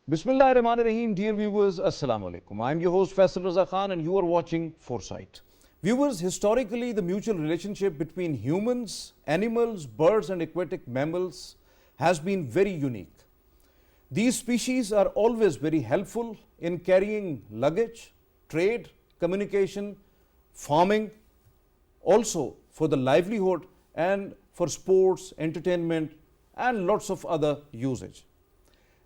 Bismillahirrahmanirrahim. Dear viewers, Assalamu alaikum. I am your host Faisal Raza Khan and you are watching Foresight. Viewers, historically the mutual relationship between humans, animals, birds and aquatic mammals has been very unique. These species are always very helpful in carrying luggage, trade, communication, farming, also for the livelihood and for sports, entertainment and lots of other usage.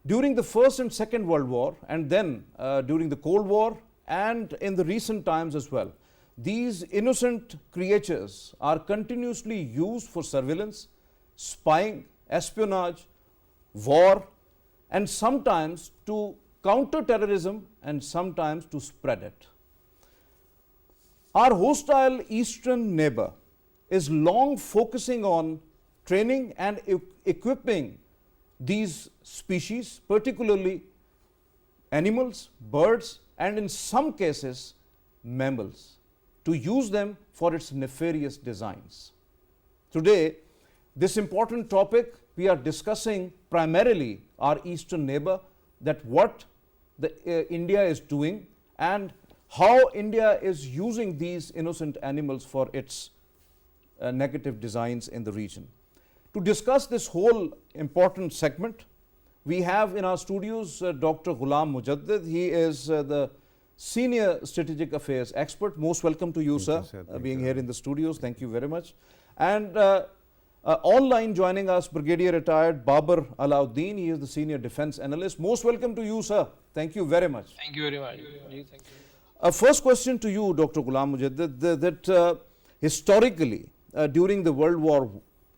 During the First and Second World War and then during the Cold War and in the recent times as well, these innocent creatures are continuously used for surveillance, spying, espionage, war and sometimes to counter terrorism and sometimes to spread it. Our hostile eastern neighbor is long focusing on training and equipping these species, particularly animals, birds and in some cases mammals, to use them for its nefarious designs. Today, this important topic we are discussing primarily our eastern neighbor, that what India is doing and how India is using these innocent animals for its negative designs in the region. To discuss this whole important segment, we have in our studios Dr. Ghulam Mujaddid. He is the Senior Strategic Affairs Expert. Most welcome to you, sir, being here in the studios. Thank you very much. And online joining us, Brigadier Retired Babar Alauddin. He is the Senior Defense Analyst. Most welcome to you, sir. Thank you very much. Thank you very much. Thank you. First question to you, Dr. Ghulam Mujaddid, that historically during the World War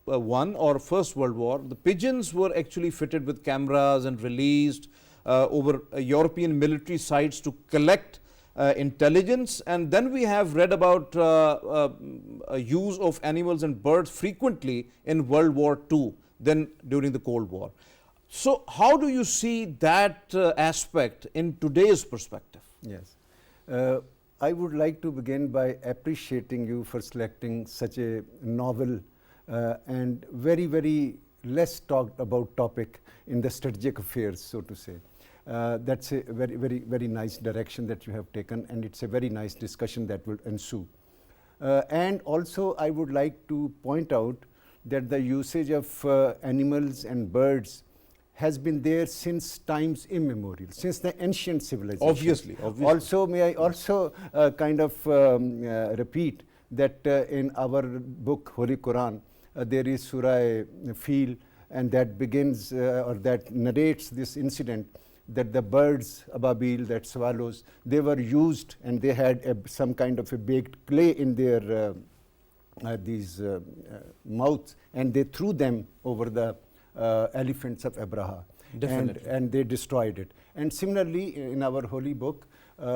I or First World War, the pigeons were actually fitted with cameras and released over European military sites to collect intelligence, and then we have read about use of animals and birds frequently in World War II, then during the Cold War. So how do you see that aspect in today's perspective? Yes. I would like to begin by appreciating you for selecting such a novel and very, very less talked about topic in the strategic affairs, so to say. That's a very, very, very nice direction that you have taken, and it's a very nice discussion that will ensue. And also I would like to point out that the usage of animals and birds has been there since times immemorial, since the ancient civilization. Obviously. Also, may I also repeat that in our book, Holy Quran, there is Surah Fil, and that begins or that narrates this incident that the birds, ababil, that swallows, they were used and they had some kind of a baked clay in their mouths, and they threw them over the elephants of Abraha. Definitely. And they destroyed it. And similarly, in our holy book,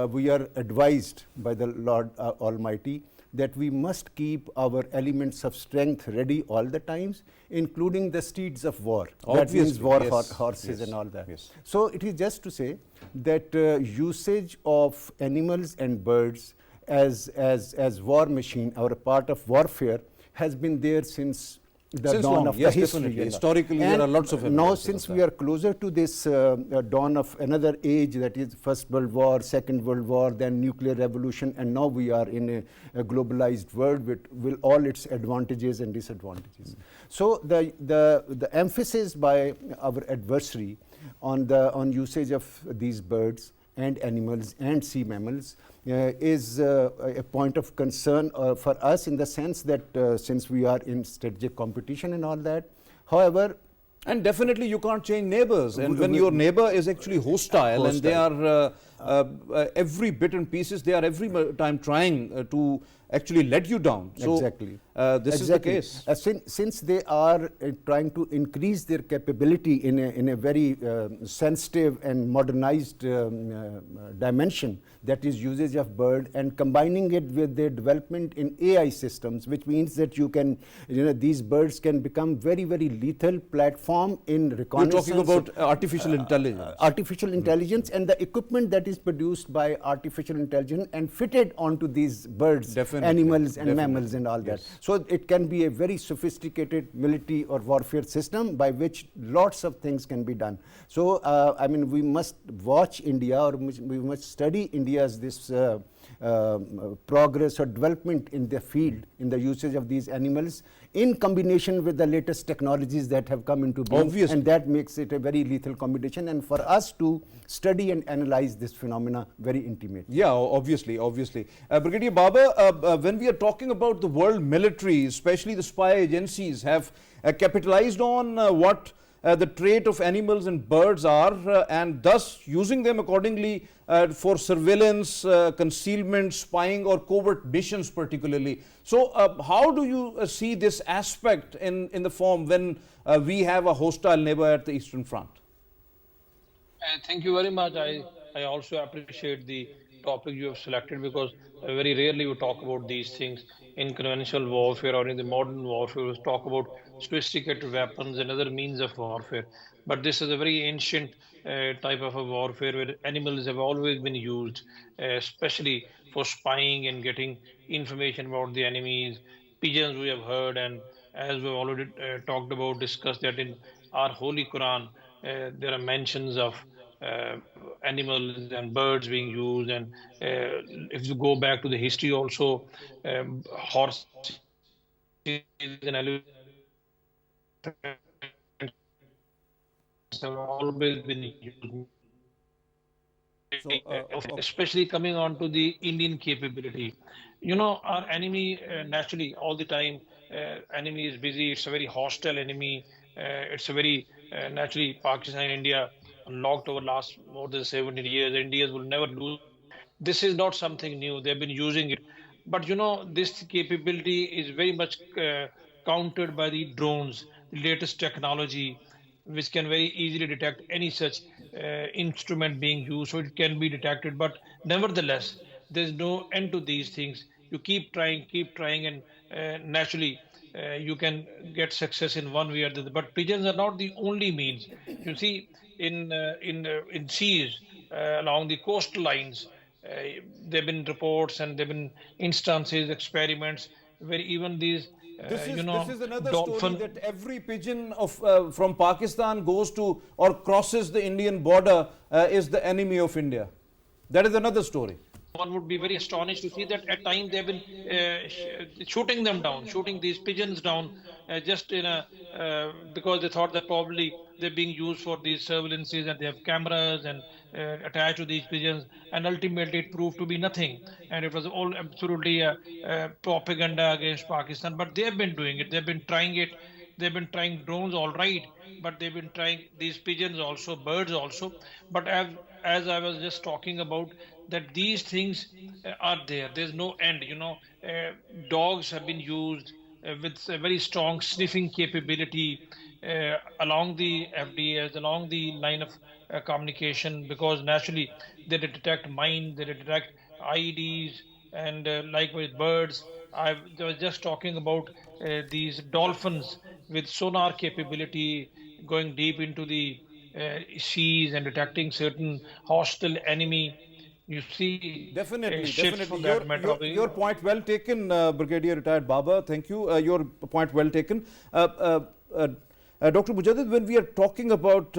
we are advised by the Lord Almighty that we must keep our elements of strength ready all the times, including the steeds of war. Obviously, that means war yes, horses yes, and all that. yes. So it is just to say that usage of animals and birds as war machine or a part of warfare has been there since the dawn of the history. Historically, there are lots of evidence. Now, since we are closer to this dawn of another age, that is First World War, Second World War, then nuclear revolution, and now we are in a globalized world with all its advantages and disadvantages. So the emphasis by our adversary on usage of these birds and animals and sea mammals is a point of concern for us, in the sense that since we are in strategic competition and all that. However, and definitely you can't change neighbors, and when your neighbor is actually hostile and they are every bit and pieces, they are every time trying to actually let you down. So exactly. This is the case. Since they are trying to increase their capability in a very sensitive and modernized dimension, that is usage of bird, and combining it with their development in AI systems, which means that you can, these birds can become very, very lethal platform in reconnaissance. You're talking about artificial intelligence. Artificial intelligence and the equipment that that is produced by artificial intelligence and fitted onto these birds, Definitely, animals and definitely. mammals and all that. Yes. So it can be a very sophisticated military or warfare system by which lots of things can be done. So I mean, we must watch India, or we must study India's this progress or development in the field, in the usage of these animals, in combination with the latest technologies that have come into being. Obviously. And that makes it a very lethal combination, and for us to study and analyze this phenomena very intimately. Yeah, obviously, obviously. Brigadier Babar, when we are talking about the world military, especially the spy agencies, have capitalized on what the trait of animals and birds are, and thus using them accordingly for surveillance, concealment, spying, or covert missions particularly. So how do you see this aspect in the form when we have a hostile neighbor at the Eastern Front? Thank you very much. I also appreciate the topic you have selected, because very rarely we talk about these things in conventional warfare or in the modern warfare. We talk about sophisticated weapons and other means of warfare. But this is a very ancient type of a warfare where animals have always been used, especially for spying and getting information about the enemies. Pigeons we have heard, and as we've already talked about, discussed that in our Holy Quran, there are mentions of uh, animals and birds being used. And if you go back to the history also, horses and elephants have always been used, So, especially coming on to the Indian capability. You know, our enemy naturally all the time, enemy is busy. It's a very hostile enemy. It's a very naturally Pakistan, India, locked over last more than 17 years. Indians will never lose. This is not something new. They've been using it. But you know, this capability is very much countered by the drones, the latest technology, which can very easily detect any such instrument being used. So it can be detected. But nevertheless, there's no end to these things. You keep trying, and naturally, you can get success in one way or the other. But pigeons are not the only means. You see, in seas along the coastal lines, there've been reports and there've been instances, experiments where even these, this is another story, dolphin. that every pigeon of from Pakistan goes to or crosses the Indian border is the enemy of India. That is another story. One would be very astonished to see that at times they've been shooting them down, shooting these pigeons down, just in a because they thought that probably they're being used for these surveillances and they have cameras and attached to these pigeons, and ultimately it proved to be nothing, and it was all absolutely propaganda against Pakistan. But they have been doing it. They've been trying it. They've been trying drones, all right, but they've been trying these pigeons also, birds also. But as I was just talking about, that these things are there. There's no end. You know, dogs have been used with a very strong sniffing capability along the FDAs, along the line of communication, because naturally they detect mine, they detect IEDs, and likewise birds. I was just talking about these dolphins with sonar capability, going deep into the seas and detecting certain hostile enemy. You see Definitely, ships for definitely. that matter. Your point well taken, Brigadier Retired Baba. Thank you. Your point well taken. Dr. Mujaddid, when we are talking about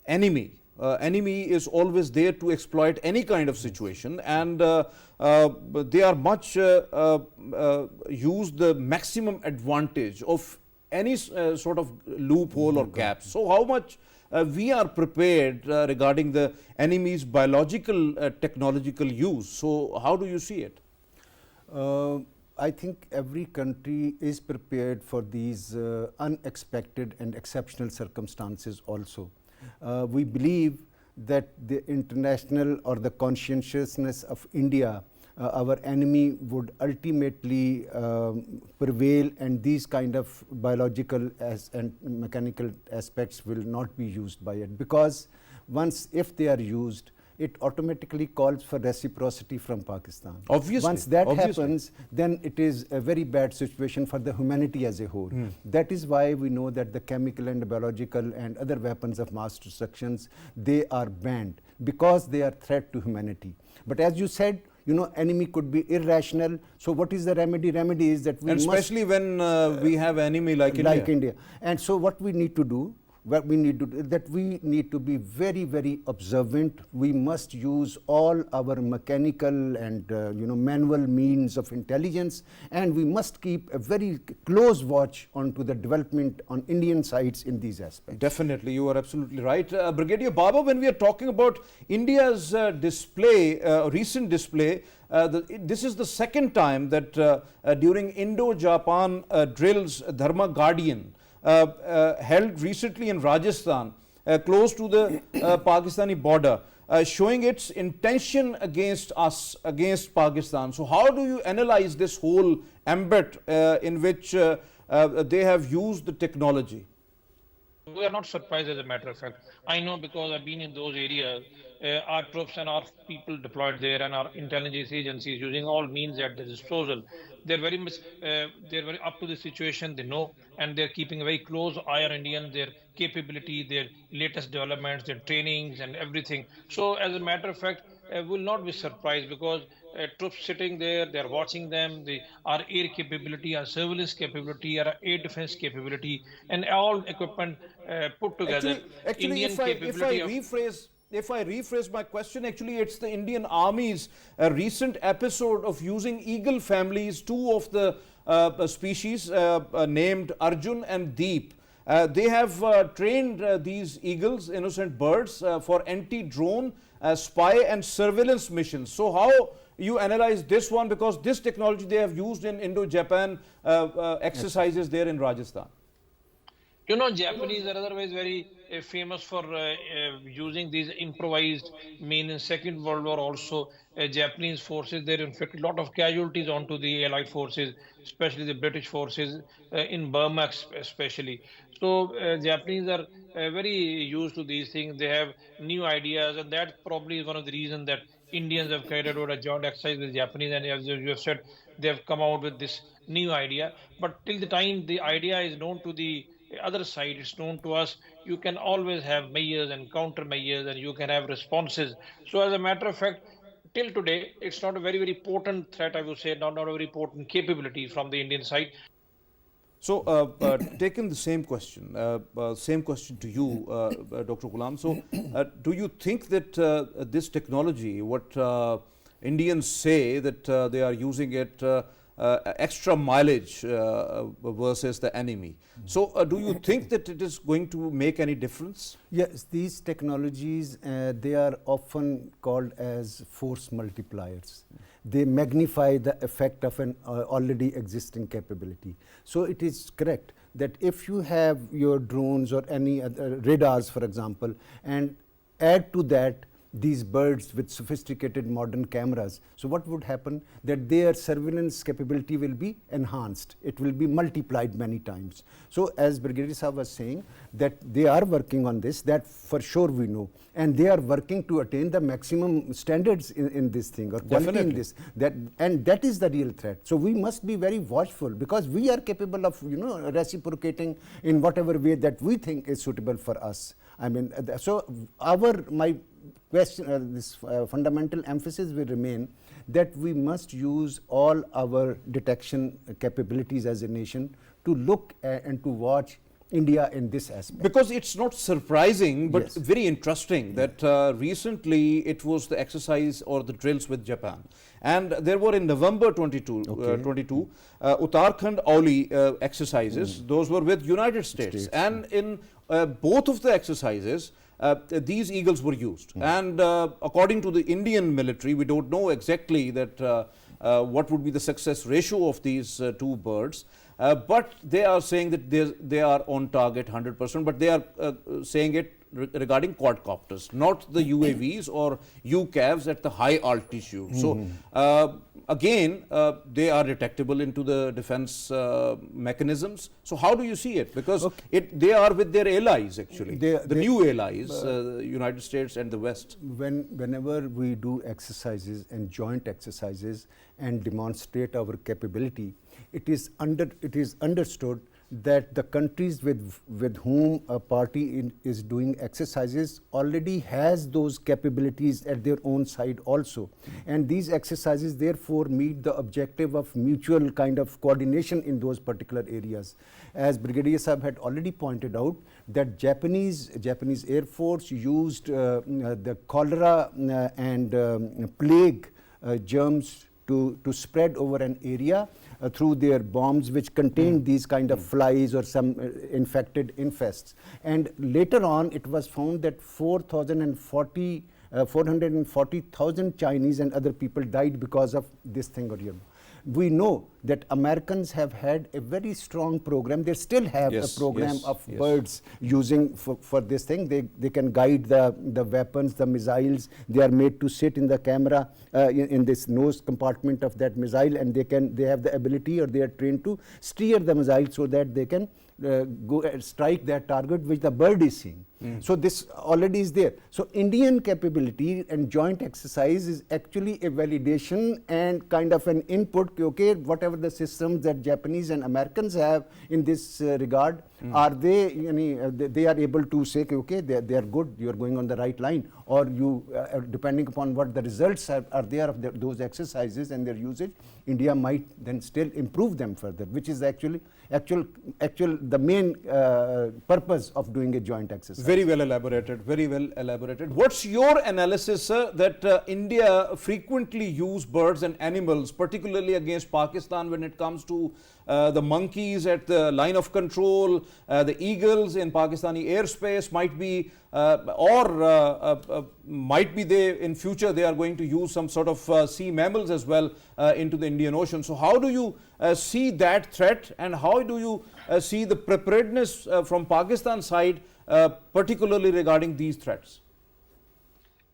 enemy, enemy is always there to exploit any kind of situation, and they are much use the maximum advantage of any sort of loophole or gap. So how much we are prepared regarding the enemy's biological technological use? So how do you see it? I think every country is prepared for these unexpected and exceptional circumstances also. We believe that the international or the conscientiousness of India, our enemy would ultimately prevail, and these kind of biological and mechanical aspects will not be used by it, because once if they are used, it automatically calls for reciprocity from Pakistan. Obviously. Once that happens, then it is a very bad situation for the humanity as a whole. That is why we know that the chemical and biological and other weapons of mass destructions, they are banned. because they are threat to humanity. But as you said, enemy could be irrational. So what is the remedy? Remedy is that we and especially when we have enemy like India. And so what we need to do, we need to be very, very observant. We must use all our mechanical and manual means of intelligence, and we must keep a very close watch onto the development on Indian sides in these aspects. Definitely, you are absolutely right. Brigadier Babar, when we are talking about India's recent display, this is the second time that during Indo-Japan drills, Dharma Guardian, held recently in Rajasthan, close to the Pakistani border, showing its intention against us, against Pakistan. So how do you analyze this whole ambit in which they have used the technology? We are not surprised, as a matter of fact. I know, because I've been in those areas. Our troops and our people deployed there, and our intelligence agencies, using all means at their disposal. They're very much, they're very up to the situation. They know, and they're keeping a very close eye on Indian, their capability, their latest developments, their trainings, and everything. So, as a matter of fact, will not be surprised, because troops sitting there, they're watching them. Our air capability, our surveillance capability, our air defense capability, and all equipment put together. Actually, if I rephrase my question, actually it's the Indian Army's recent episode of using eagle families, two of the species named Arjun and Deep. They have trained these eagles, innocent birds, for anti-drone, spy and surveillance missions. So how you analyze this one, because this technology they have used in Indo-Japan exercises there in Rajasthan? Japanese are otherwise very famous for using these improvised means. In Second World War also, Japanese forces, they inflicted a lot of casualties onto the Allied forces, especially the British forces in Burma especially. So Japanese are very used to these things. They have new ideas, and that probably is one of the reasons that Indians have carried out a joint exercise with Japanese, and as you have said, they have come out with this new idea. But till the time the idea is known to the other side, it's known to us, you can always have measures and countermeasures, and you can have responses. So as a matter of fact, till today, it's not a very, very potent threat, I would say, not a very potent capability from the Indian side. So, taking the same question to you, Dr. Ghulam. So, do you think that this technology, what Indians say that they are using it extra mileage versus the enemy. So, do you think that it is going to make any difference? Yes, these technologies, they are often called as force multipliers. They magnify the effect of an already existing capability. So it is correct that if you have your drones or any other radars, for example, and add to that these birds with sophisticated modern cameras, so what would happen? That their surveillance capability will be enhanced. It will be multiplied many times. So as Brigadier Sahab was saying, that they are working on this, that for sure we know. And they are working to attain the maximum standards in this thing, or quality in this. And that is the real threat. So we must be very watchful, because we are capable of, reciprocating in whatever way that we think is suitable for us. I mean, so my question, this fundamental emphasis will remain that we must use all our detection capabilities as a nation to look and to watch India in this aspect. Because it's not surprising, but yes, very interesting that recently it was the exercise or the drills with Japan. And there were in November 22 Uttarakhand Auli exercises. Those were with United States. And in both of the exercises, these eagles were used. And according to the Indian military, we don't know exactly that what would be the success ratio of these two birds. But they are saying that they are on target 100%, but they are saying it regarding quadcopters, not the UAVs or UCAVs at the high altitude. So again, they are detectable into the defense mechanisms. So how do you see it? Because they are with their allies actually, the new allies, United States and the West. Whenever we do exercises and joint exercises and demonstrate our capability, it is understood that the countries with whom a party is doing exercises already has those capabilities at their own side also. And these exercises therefore meet the objective of mutual kind of coordination in those particular areas. As Brigadier Sahib had already pointed out, that Japanese Air Force used the cholera and plague germs to spread over an area through their bombs which contained these kind of flies or some infected infests. And later on it was found that 440,000 Chinese and other people died because of this thing. We know that Americans have had a very strong program. They still have a program of birds using for this thing. They can guide the weapons, the missiles. They are made to sit in the camera in this nose compartment of that missile, and they have the ability, or they are trained to steer the missile so that they can go and strike that target which the bird is seeing. So this already is there. So Indian capability and joint exercise is actually a validation and kind of an input. Okay, whatever the systems that Japanese and Americans have in this regard, are they, they are able to say, okay, they are good, you are going on the right line, or you, depending upon what the results are there of those exercises and their usage, India might then still improve them further, which is actually the main purpose of doing a joint exercise. Very well elaborated, very well elaborated. What's your analysis, sir, that India frequently use birds and animals, particularly against Pakistan when it comes to the monkeys at the line of control, the eagles in Pakistani airspace might be, might be they in future they are going to use some sort of sea mammals as well into the Indian Ocean. So how do you see that threat, and how do you see the preparedness from Pakistan side, particularly regarding these threats?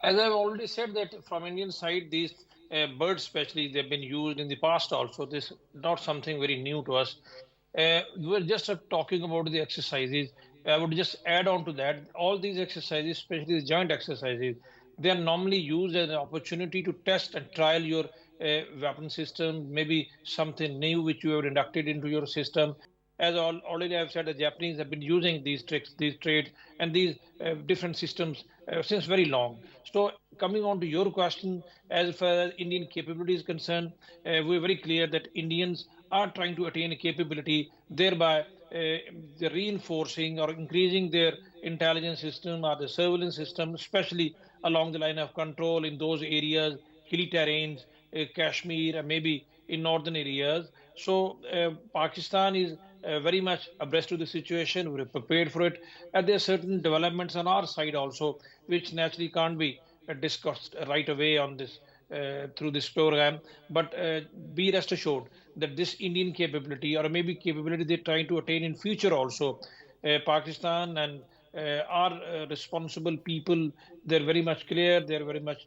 As I've already said, that from Indian side, these birds especially, they've been used in the past also. This is not something very new to us. We were just talking about the exercises. I would just add on to that, all these exercises, especially the joint exercises, they are normally used as an opportunity to test and trial your weapon system, maybe something new which you have inducted into your system. As already I've said, the Japanese have been using these tricks, these trades, and these different systems since very long. So coming on to your question, as far as Indian capability is concerned, we're very clear that Indians are trying to attain a capability, thereby they're reinforcing or increasing their intelligence system or the surveillance system, especially along the line of control in those areas, hilly terrains, Kashmir, and maybe in northern areas. So Pakistan is very much abreast of the situation. We're prepared for it, and there are certain developments on our side also, which naturally can't be discussed right away on this through this program. But be rest assured that this Indian capability, or maybe capability they're trying to attain in future also, Pakistan and our responsible people, they're very much clear, they're very much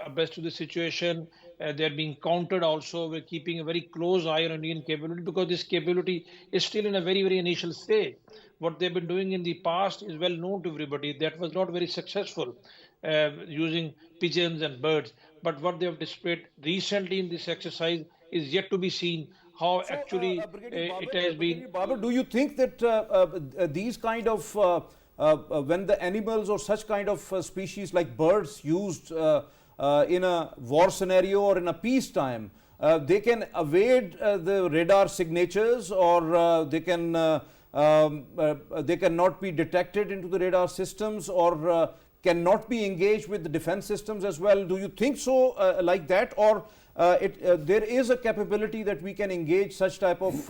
abreast of the situation. They're being countered also. We're keeping a very close eye on Indian capability, because this capability is still in a very, very initial stage. What they've been doing in the past is well known to everybody. That was not very successful, using pigeons and birds. But what they have displayed recently in this exercise is yet to be seen. How So, actually it has been. Babar, do you think that these kind of when the animals or such kind of species like birds used in a war scenario or in a peacetime, they can evade the radar signatures, or they cannot be detected into the radar systems, or cannot be engaged with the defense systems as well? Do you think so, like that, or there is a capability that we can engage such type of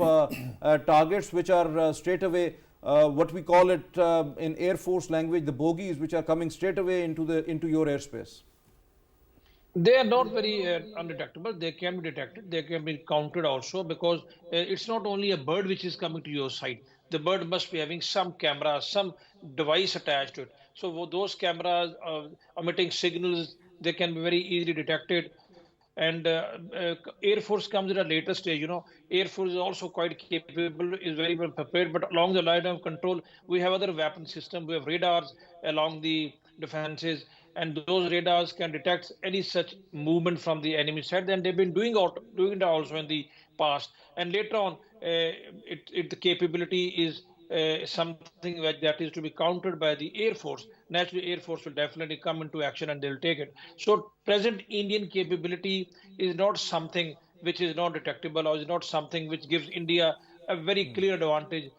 targets which are straight away what we call it in Air Force language, the bogies, which are coming straight away into your airspace? They are not very undetectable. They can be detected. They can be counted also, because it's not only a bird which is coming to your site. The bird must be having some camera, some device attached to it. So those cameras emitting signals, they can be very easily detected. And Air Force comes at a later stage. Air Force is also quite capable, is very well prepared. But along the line of control, we have other weapon systems. We have radars along the defenses. and those radars can detect any such movement from the enemy side. And they've been doing that also in the past. And later on, the capability is something that is to be countered by the Air Force. Naturally, Air Force will definitely come into action and they'll take it. So present Indian capability is not something which is not detectable, or is not something which gives India a very clear advantage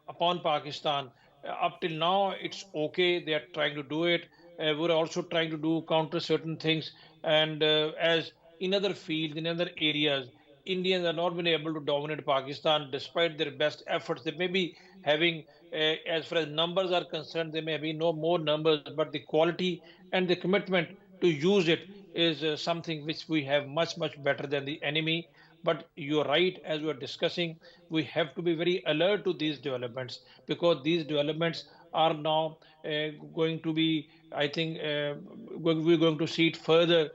upon Pakistan. Up till now, it's okay. They are trying to do it. We're also trying to do counter certain things. And as in other fields, in other areas, Indians are not been able to dominate Pakistan despite their best efforts. They may be having, as far as numbers are concerned, they may be no more numbers, but the quality and the commitment to use it is something which we have much better than the enemy. But you're right, as we're discussing, we have to be very alert to these developments, because these developments are now going to be, I think, we're going to see it further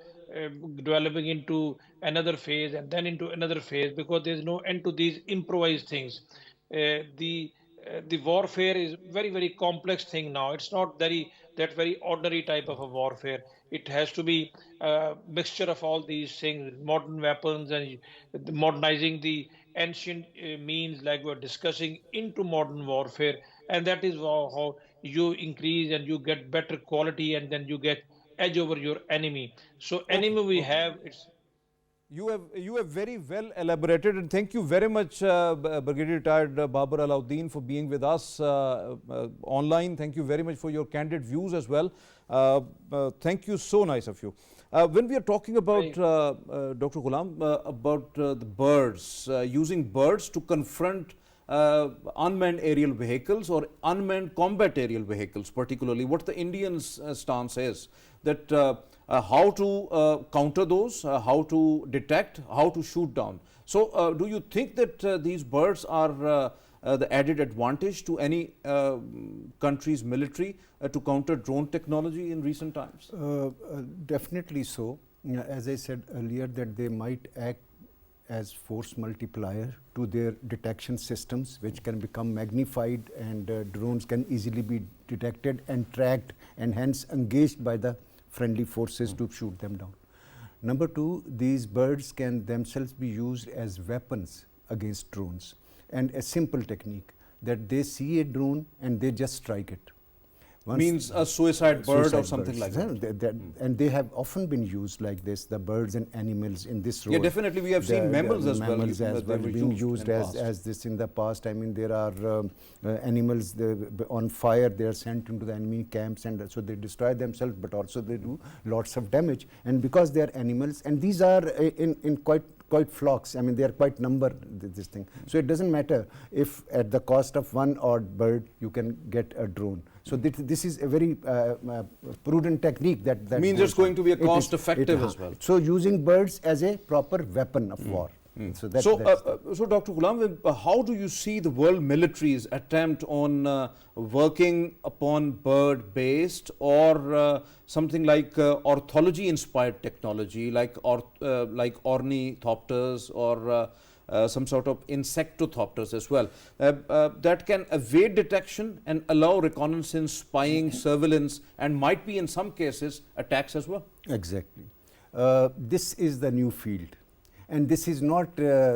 developing into another phase and then into another phase, because there's no end to these improvised things. The warfare is very complex thing now. It's not very ordinary type of a warfare. It has to be a mixture of all these things, modern weapons and modernizing the ancient means, like we're discussing, into modern warfare. And that is how you increase and you get better quality, and then you get edge over your enemy. So Okay, enemy we okay. have, it's You have very well elaborated, and thank you very much, Brigadier Retired Babar Alauddin, for being with us online. Thank you very much for your candid views as well. Thank you, so nice of you. When we are talking about Dr. Ghulam, about the birds, using birds to confront unmanned aerial vehicles or unmanned combat aerial vehicles, particularly, what the Indians' stance is, that how to counter those, how to detect, how to shoot down. So, do you think that these birds are the added advantage to any country's military to counter drone technology in recent times? Definitely so. As I said earlier, that they might act as force multiplier to their detection systems, which can become magnified, and drones can easily be detected and tracked, and hence engaged by the friendly forces to shoot them down. Number two, these birds can themselves be used as weapons against drones. And a simple technique, that they see a drone and they just strike it. Means a suicide bird or something like that. And they have often been used like this, the birds and animals in this role. Yeah, definitely. We have seen mammals as well. Mammals as well They were being used as this in the past. I mean, there are animals on fire, they are sent into the enemy camps, and so they destroy themselves, but also they do lots of damage. And because they are animals, and these are in quite flocks, I mean, they are quite numbered, this thing. So it doesn't matter if at the cost of one odd bird, you can get a drone. So this is a very prudent technique that means it's going to be a cost effective as well. So using birds as a proper weapon of war. So Dr. Ghulam, how do you see the world military's attempt on working upon bird-based or something like ornithology-inspired technology, like ornithopters or some sort of insectothopters as well, that can evade detection and allow reconnaissance, spying, surveillance, and might be in some cases attacks as well? Exactly. This is the new field. And this is not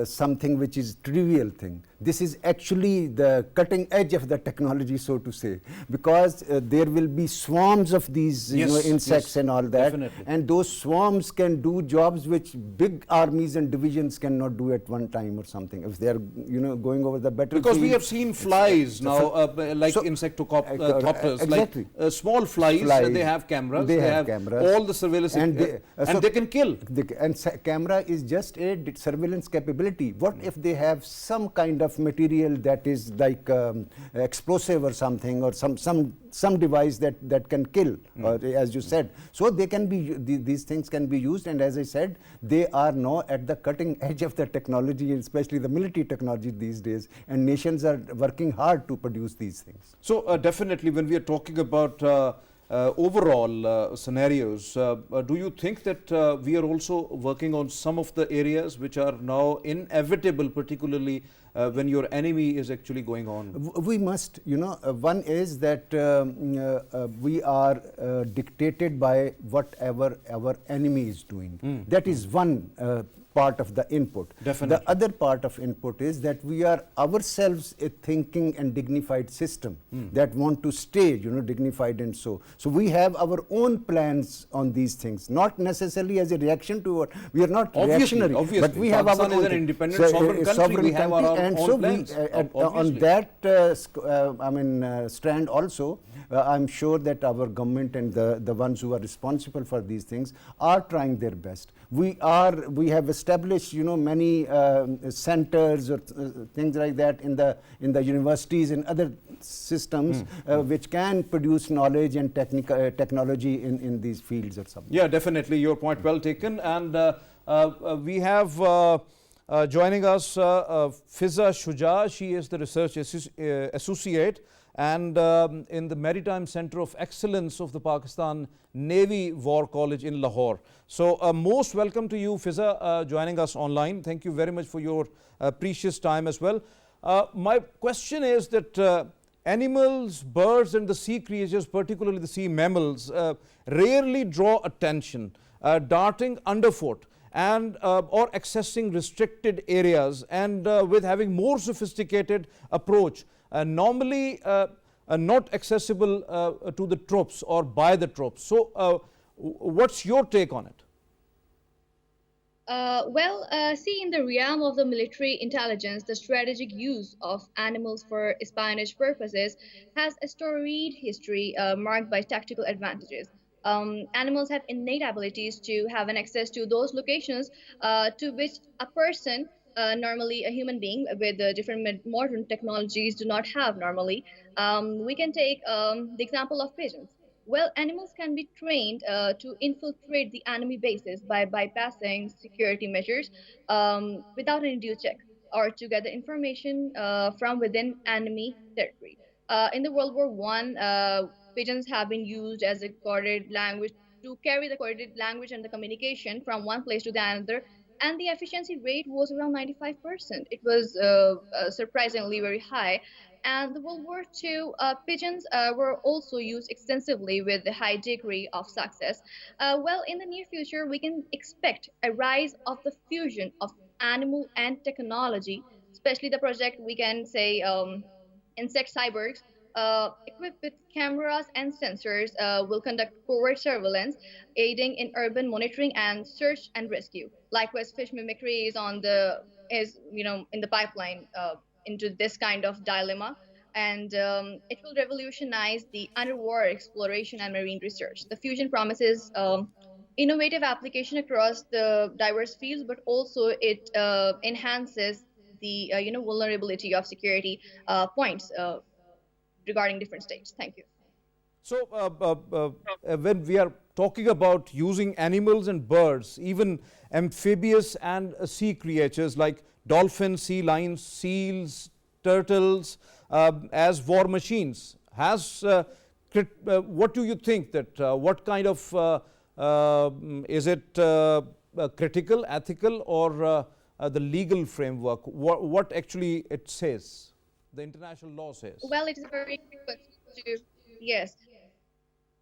something which is trivial thing. This is actually the cutting edge of the technology, so to say, because there will be swarms of these insects and all that. Definitely. And those swarms can do jobs which big armies and divisions cannot do at one time or something. If they are going over the battlefield. Because we have seen flies now, like insectothopters, exactly. like small flies. They have cameras. They have cameras. All the surveillance, and they can kill. And camera is just a surveillance capability. What if they have some kind of material that is like explosive or something, or some device that can kill, or as you said. So they can be, these things can be used, and as I said, they are now at the cutting edge of the technology, especially the military technology these days, and nations are working hard to produce these things. So definitely when we are talking about overall scenarios, do you think that we are also working on some of the areas which are now inevitable, particularly when your enemy is actually going on? We must, one is that we are dictated by whatever our enemy is doing. That is one part of the input. Definitely. The other part of input is that we are ourselves a thinking and dignified system that want to stay, dignified and so. So we have our own plans on these things, not necessarily as a reaction to what we are not reactionary, but we have Pakistan our is own an independent sovereign country. We have our and own so plans. on that strand also, I'm sure that our government and the ones who are responsible for these things are trying their best. We have established, many centers or things like that in the universities and other systems which can produce knowledge and technology in these fields or something. Yeah, definitely. Your point well taken. And we have joining us Fizzah Shuja. She is the research associate and in the Maritime Center of Excellence of the Pakistan Navy War College in Lahore. So most welcome to you, Fizzah, joining us online. Thank you very much for your precious time as well. My question is that animals, birds and the sea creatures, particularly the sea mammals, rarely draw attention, darting underfoot and or accessing restricted areas and with having more sophisticated approach, normally not accessible to the troops or by the troops. So what's your take on it? See, in the realm of the military intelligence, the strategic use of animals for espionage purposes has a storied history marked by tactical advantages. Animals have innate abilities to have an access to those locations to which a person, normally a human being with different modern technologies, do not have normally. We can take the example of pigeons. Well, animals can be trained to infiltrate the enemy bases by bypassing security measures without any due check or to gather information from within enemy territory. In the World War One, pigeons have been used as a coded language to carry the coded language and the communication from one place to the another, and the efficiency rate was around 95%. It was surprisingly very high. And the World War II pigeons were also used extensively with a high degree of success. In the near future, we can expect a rise of the fusion of animal and technology, especially the project we can say insect cyborgs. Equipped with cameras and sensors, will conduct covert surveillance, aiding in urban monitoring and search and rescue. Likewise, fish mimicry is in the pipeline into this kind of dilemma, and it will revolutionize the underwater exploration and marine research. The fusion promises innovative application across the diverse fields, but also it enhances the vulnerability of security points regarding different states. Thank you. So when we are talking about using animals and birds, even amphibious and sea creatures like dolphins, sea lions, seals, turtles, as war machines, what do you think that what kind of is it critical, ethical, or the legal framework? What actually it says, the international law says? Well, it is a very good question to yes.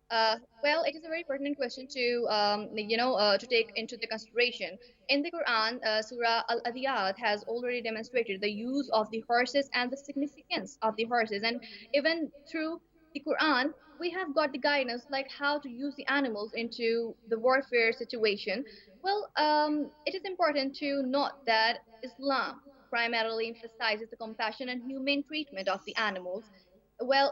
It is a very pertinent question to take into the consideration. In the Quran, Surah Al-Adiyat has already demonstrated the use of the horses and the significance of the horses. And even through the Quran, we have got the guidance like how to use the animals into the warfare situation. It is important to note that Islam primarily emphasizes the compassion and humane treatment of the animals.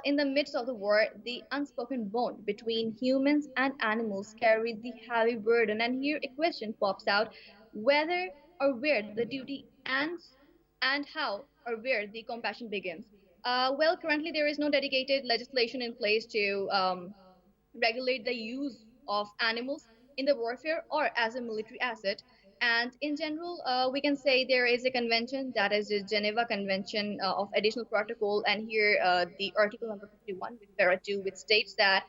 In the midst of the war, the unspoken bond between humans and animals carried the heavy burden. And here a question pops out whether or where the duty ends and how or where the compassion begins. Currently there is no dedicated legislation in place to regulate the use of animals in the warfare or as a military asset. And in general, we can say there is a convention that is the Geneva Convention of Additional Protocol, and here the article number 51 with para 2, which states that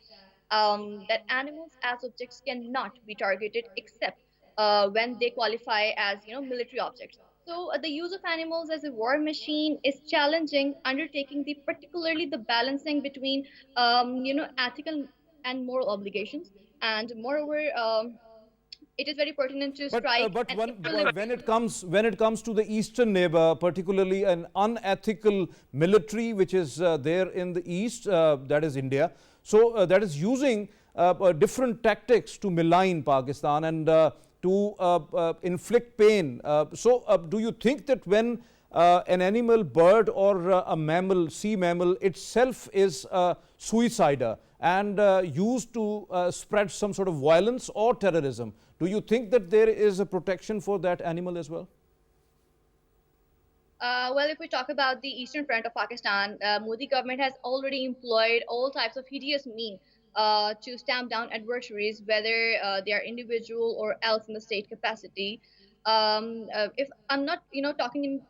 that animals as objects cannot be targeted except when they qualify as military objects. So the use of animals as a war machine is challenging undertaking, the particularly the balancing between ethical and moral obligations, and moreover it is very pertinent to strike But an when, equilibrium. when it comes to the eastern neighbor, particularly an unethical military which is there in the east, that is India, so that is using different tactics to malign Pakistan and to inflict pain. Do you think that when an animal, bird or a mammal, sea mammal itself is a suicider and used to spread some sort of violence or terrorism, do you think that there is a protection for that animal as well? Well, if we talk about the eastern front of Pakistan, Modi government has already employed all types of hideous means to stamp down adversaries, whether they are individual or else in the state capacity. If I'm not, talking in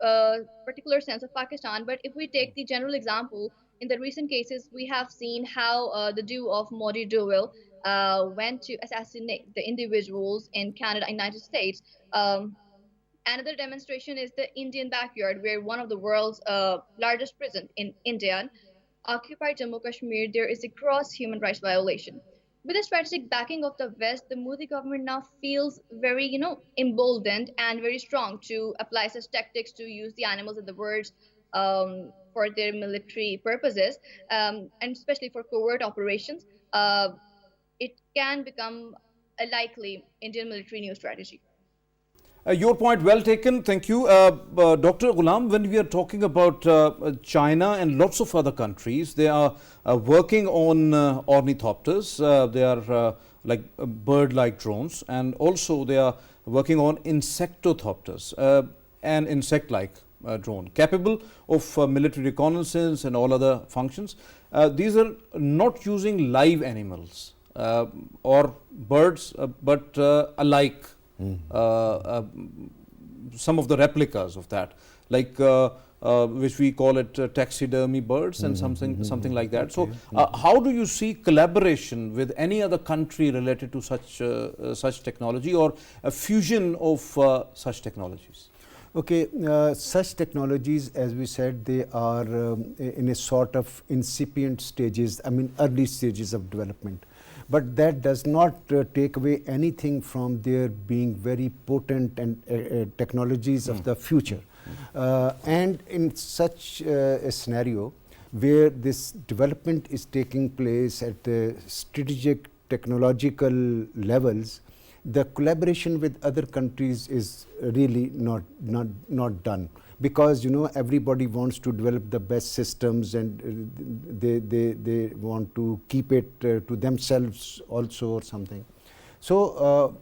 particular sense of Pakistan, but if we take the general example, in the recent cases, we have seen how the duo of Modi duo went to assassinate the individuals in Canada and United States. Another demonstration is the Indian backyard, where one of the world's largest prison in India, occupied Jammu Kashmir, there is a gross human rights violation. With the strategic backing of the West, the Modi government now feels very, emboldened and very strong to apply such tactics to use the animals and the birds for their military purposes, and especially for covert operations. It can become a likely Indian military new strategy. Your point well taken. Thank you. Dr. Ghulam, when we are talking about China and lots of other countries, they are working on ornithopters. They are like bird-like drones, and also they are working on insectothopters, an insect-like drone capable of military reconnaissance and all other functions. These are not using live animals or birds, but alike. Some of the replicas of that, like which we call it taxidermy birds and something like that. So, how do you see collaboration with any other country related to such technology or a fusion of such technologies? Okay, such technologies, as we said, they are in a sort of incipient stages, I mean early stages of development. But that does not take away anything from their being very potent and technologies of the future. And in such a scenario where this development is taking place at the strategic technological levels, the collaboration with other countries is really not done, because everybody wants to develop the best systems, and they want to keep it to themselves also or something. So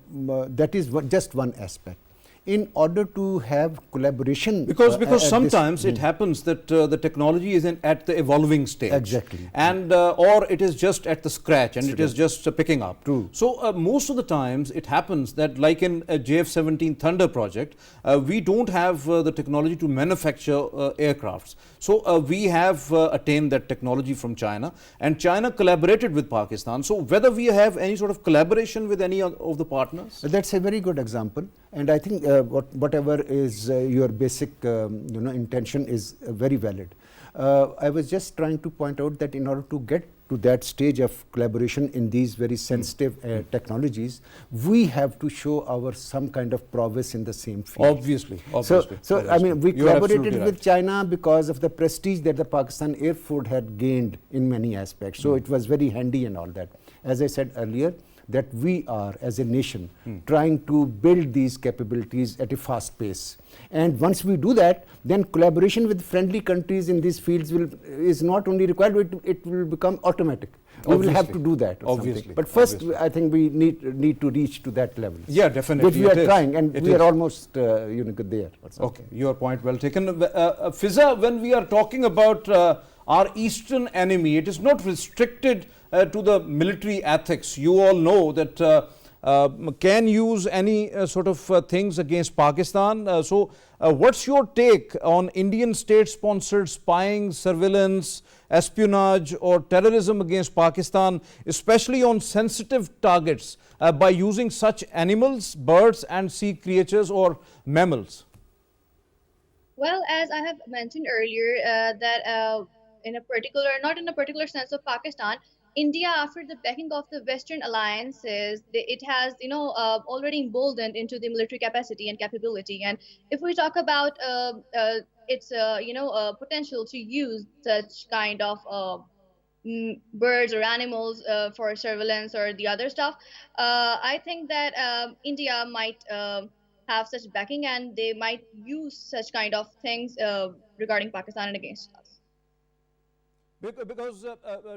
that is just one aspect. In order to have collaboration, because sometimes it happens that the technology is at the evolving stage, exactly, and or it is just at the scratch and it is just picking up. True. So most of the times it happens that, like in a JF-17 Thunder project, we don't have the technology to manufacture aircrafts. So we have attained that technology from China, and China collaborated with Pakistan. So whether we have any sort of collaboration with any of the partners? That's a very good example, and I think whatever is your basic intention is very valid. I was just trying to point out that in order to get to that stage of collaboration in these very sensitive technologies, we have to show our some kind of prowess in the same field. Obviously. So I mean, we collaborated with right. China because of the prestige that the Pakistan Air Force had gained in many aspects. So it was very handy and all that. As I said earlier, that we are, as a nation, trying to build these capabilities at a fast pace. And once we do that, then collaboration with friendly countries in these fields is not only required, it will become automatic. We will have to do that. Obviously. But first, I think we need to reach to that level. Yeah, definitely. Which we are trying, and we are almost there. Okay, your point well taken. Fizzah, when we are talking about our eastern enemy, it is not restricted to the military ethics. You all know that can use any sort of things against Pakistan. What's your take on Indian state-sponsored spying, surveillance, espionage or terrorism against Pakistan, especially on sensitive targets by using such animals, birds and sea creatures or mammals? Well, as I have mentioned earlier, that in a particular, not in a particular sense of Pakistan, India, after the backing of the Western alliances, it has, already emboldened into the military capacity and capability. And if we talk about its, potential to use such kind of birds or animals for surveillance or the other stuff, I think that India might have such backing and they might use such kind of things regarding Pakistan and against us. Because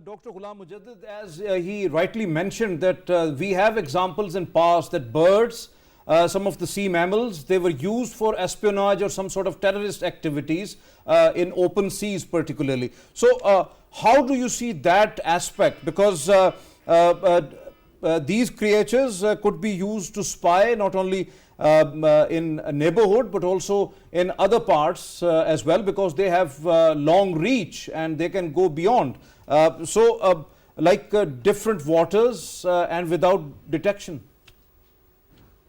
Dr. Ghulam Mujaddid, as he rightly mentioned, that we have examples in past that birds, some of the sea mammals, they were used for espionage or some sort of terrorist activities in open seas particularly. So how do you see that aspect? Because these creatures could be used to spy not only in a neighborhood but also in other parts as well, because they have long reach and they can go beyond. Like different waters and without detection.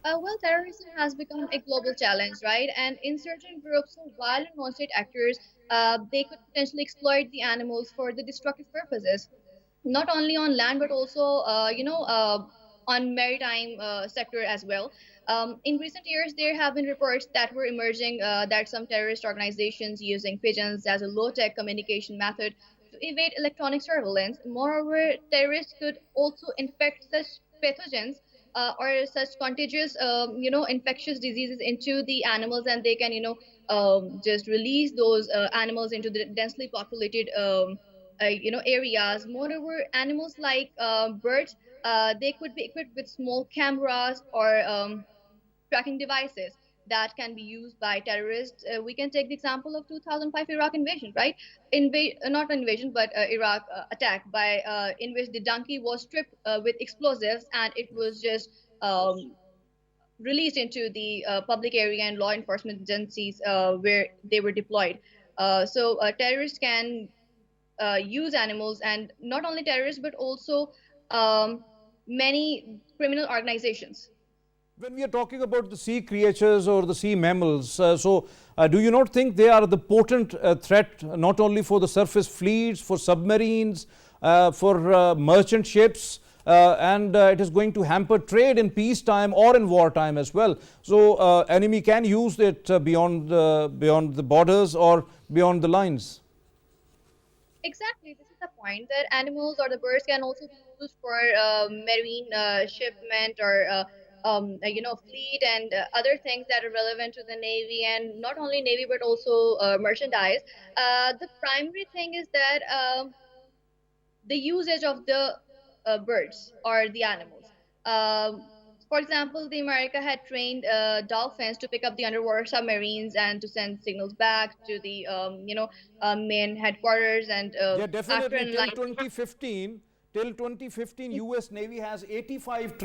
Well, terrorism has become a global challenge, right? And insurgent groups or violent non-state actors, they could potentially exploit the animals for the destructive purposes, not only on land but also, on maritime sector as well. In recent years, there have been reports that were emerging that some terrorist organizations using pigeons as a low-tech communication method to evade electronic surveillance. Moreover, terrorists could also infect such pathogens or such contagious, infectious diseases into the animals, and they can, just release those animals into the densely populated, areas. Moreover, animals like birds, they could be equipped with small cameras or tracking devices that can be used by terrorists. We can take the example of 2005 Iraq invasion, right? Not invasion, but Iraq attack in which the donkey was stripped with explosives and it was just released into the public area and law enforcement agencies where they were deployed. Terrorists can use animals, and not only terrorists but also many criminal organizations. When we are talking about the sea creatures or the sea mammals, do you not think they are the potent threat not only for the surface fleets, for submarines, for merchant ships, and it is going to hamper trade in peacetime or in wartime as well? So enemy can use it beyond the borders or beyond the lines. Exactly, this is the point that animals or the birds can also be used for marine shipment or fleet and other things that are relevant to the navy, and not only navy but also merchandise. The primary thing is that the usage of the birds or the animals. For example, the America had trained dolphins to pick up the underwater submarines and to send signals back to the main headquarters. And Yeah, after definitely. an Till 2015, US Navy has 85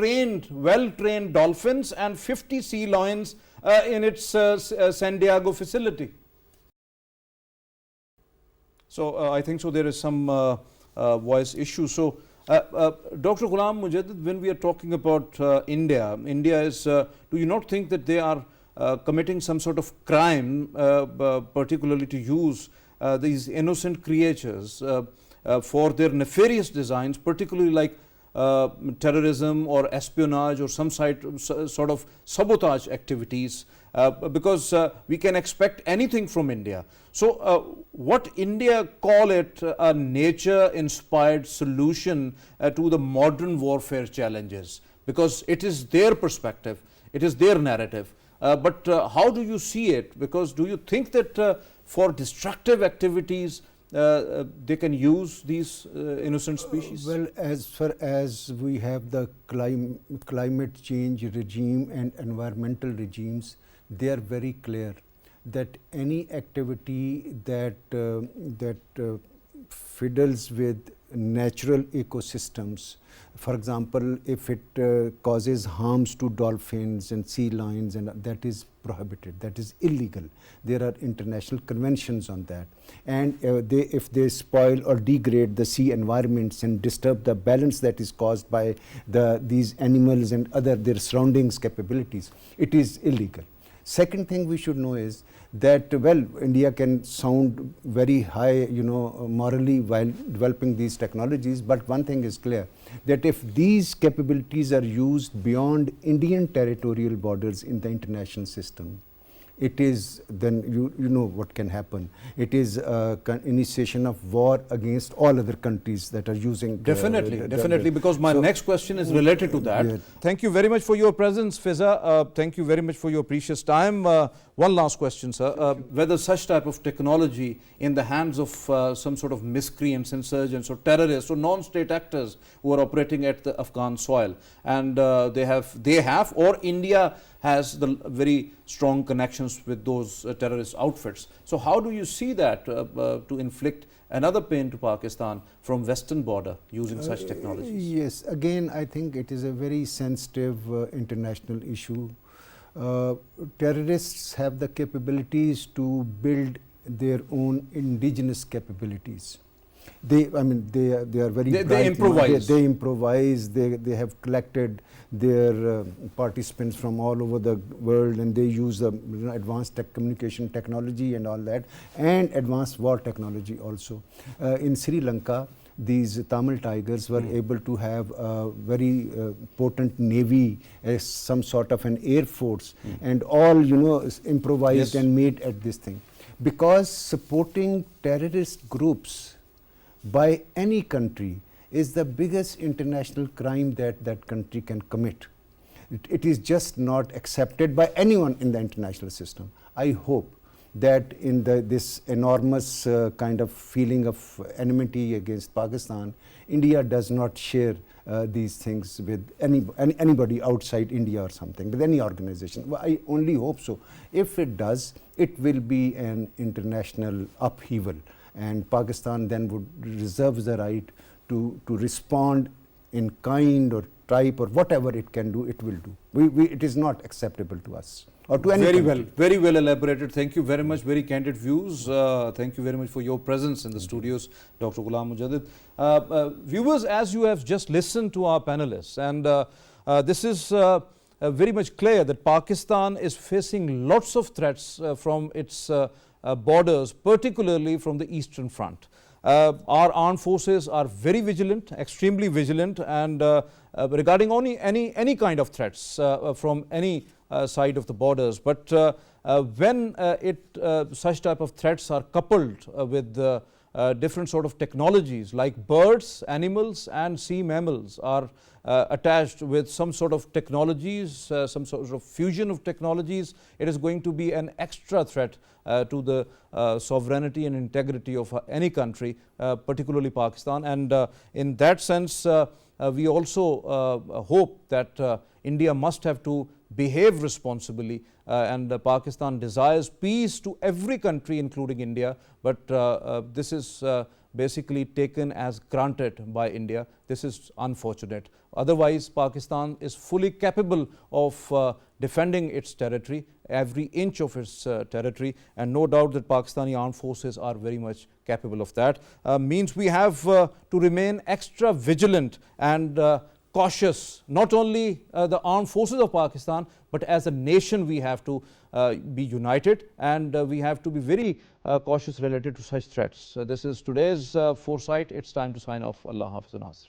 well-trained dolphins and 50 sea lions in its San Diego facility. So I think so there is some voice issue. So Dr. Ghulam Mujaddid, when we are talking about India is, do you not think that they are committing some sort of crime, particularly to use these innocent creatures for their nefarious designs, particularly like terrorism or espionage or some sort of sabotage activities, because we can expect anything from India. So what India call it a nature-inspired solution to the modern warfare challenges, because it is their perspective, it is their narrative. But how do you see it? Because do you think that for destructive activities they can use these innocent species? Well, as far as we have the climate change regime and environmental regimes, they are very clear that any activity that fiddles with natural ecosystems. For example, if it causes harms to dolphins and sea lions, and that is prohibited, that is illegal. There are international conventions on that. And if they spoil or degrade the sea environments and disturb the balance that is caused by these animals and their surroundings capabilities, it is illegal. Second thing we should know is that, well, India can sound very high, morally while developing these technologies, but one thing is clear, that if these capabilities are used beyond Indian territorial borders in the international system, it is, then you know what can happen. It is initiation of war against all other countries that are using. Definitely, because my next question is related to that. Yeah. Thank you very much for your presence, Fizzah. Thank you very much for your precious time. One last question, sir. Whether such type of technology in the hands of some sort of miscreants, insurgents or terrorists or non-state actors who are operating at the Afghan soil, and they have or India has the very strong connections with those terrorist outfits. So how do you see that to inflict another pain to Pakistan from western border using such technologies? Yes, again, I think it is a very sensitive international issue. Terrorists have the capabilities to build their own indigenous capabilities. They are very bright. They improvise. They improvise. They have collected their participants from all over the world, and they use advanced communication technology and all that, and advanced war technology also. In Sri Lanka, these Tamil Tigers were able to have a very potent navy, as some sort of an air force, and all improvised and made at this thing. Because supporting terrorist groups by any country is the biggest international crime that that country can commit. It is just not accepted by anyone in the international system. I hope that in this enormous kind of feeling of enmity against Pakistan, India does not share these things with anybody outside India or something, with any organization. Well, I only hope so. If it does, it will be an international upheaval, and Pakistan then would reserve the right to respond in kind or type or whatever it can do, it will do. It is not acceptable to us or to any country. Very well elaborated. Thank you very much. Very candid views. Thank you very much for your presence in the studios, Dr. Ghulam Mujaddid. Viewers, as you have just listened to our panelists, and this is very much clear that Pakistan is facing lots of threats from its borders, particularly from the Eastern Front. Our armed forces are very vigilant, extremely vigilant, and regarding only any kind of threats from any side of the borders. But when such type of threats are coupled with different sort of technologies, like birds, animals and sea mammals are attached with some sort of technologies, some sort of fusion of technologies, it is going to be an extra threat to the sovereignty and integrity of any country, particularly Pakistan. And in that sense, we also hope that India must have to behave responsibly, and Pakistan desires peace to every country, including India, but this is basically taken as granted by India. This is unfortunate. Otherwise, Pakistan is fully capable of defending its territory, every inch of its territory, and no doubt that Pakistani armed forces are very much capable of that. Means we have to remain extra vigilant and cautious. Not only the armed forces of Pakistan, but as a nation we have to be united, and we have to be very cautious related to such threats. This is today's Foresight. It's time to sign off. Allah Hafiz.